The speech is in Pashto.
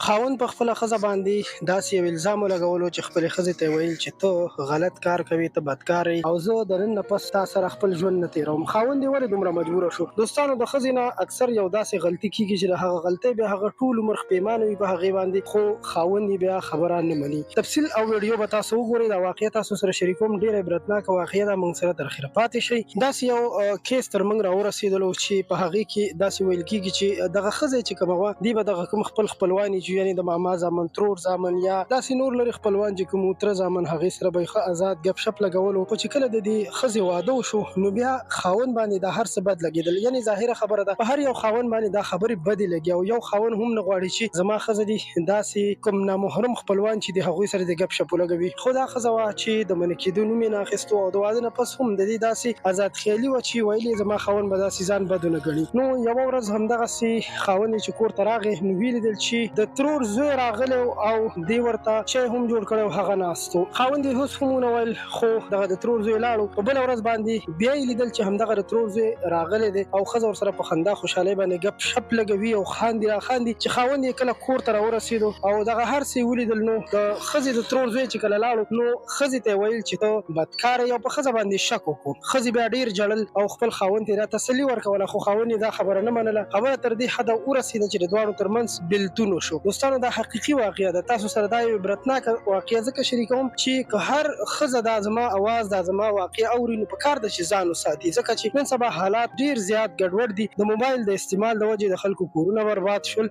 خاوند په خپله ښځه باندې داسې یو الزام ولګولو چې خپلې ښځې ته یې ویل چې ته غلط کار کوې، ته بدکار یې او زه د نن نه پس تا سره خپل ژوند نه تېروم. خاوند یې ولې دومره مجبوره شو؟ دوستانو، د ښځې نه اکثر یو داسې غلطي کېږي چې د هغه غلطۍ بیا هغه ټول عمر پښیمانه وي په هغې باندې، خو خاوند یې بیا خبره نه مني. تفصیل او ویډیو به تاسو وګورئ. دا واقعه تاسو سره شریکوم. ډېره عبرتناکه واقعه ده، موږ سره تر اخره پاتې شئ. داسې یو کیس تر موږ راورسېدلو چې په هغې کې داسې ویل کېږي چې دغه ښځه چې کومه وه، دوی به دغه کوم خپل خپلوان یې چې یعنې د ماما زامن، ترور زامن یا داسې نور لرې خپلوان چې کوم تره زامن، هغې سره به یې ښه ازاد ګپ شپ لګولو. خو چې کله د دې ښځې واده وشو نو بیا خاوند باندې دا هر څه بد لګېدل. یعنې ظاهره خبره ده، په هر یو خاوند باندې دا خبرې بدې لګي او یو خاوند هم نه غواړي چې زما ښځه دي داسې کوم نامحرم خپلوان چې د هغوی سره د ګپ شپ ولګوي. خو دا ښځه وه چې د منع کېدو نوم یې نه اخیستو او د واده نه پس هم د دې داسې ازاد خیالي وه چې ویل یې زما خاوند به داسې ځان بد ونه ګڼي. نو یوه ورځ همدغسې خاوند چې کور ته راغی نو ویې لیدل چې د ترور زوی راغلی او دې ورته چای هم جوړ کړی او هغه ناست و. خاوند یې هېڅ هم ونه ویل، خو دغه د ترور زوی لاړو. په بله ورځ باندې بیا یې لیدل چې همدغه د ترور زوی راغلی دی او ښځه ورسره په خندا خوشحالۍ باندې ګپ شپ لګوي او خاندي راخاندي. چې خاوند یې کله کور ته راورسېدو او دغه هر څه یې ولیدل، نو د ښځې د ترور زوی چې کله لاړو نو ښځې ته یې ویل چې ته بدکاره یې او په ښځه باندې شک وکړو. ښځې بیا ډېر ژړل او خپل خاوند ته یې را تسلي ورکوله، خو خاوند یې دا خبره نه منله. خبره تر دې حده ورسېده چې د دواړو ترمنځ بېلتون وشو. دوستانو، دا حقیقي واقعه ده. تاسو سره دا یو عبرتناکه واقعه ځکه شریکوم چې که هر ښځه دا زما اواز، دا زما واقعه اوري نو پکار ده چې ځان وساتي، ځکه چې نن سبا حالات ډېر زیات ګډوډ دي. د موبایل د استعمال د وجې د خلکو کورونه برباد شول.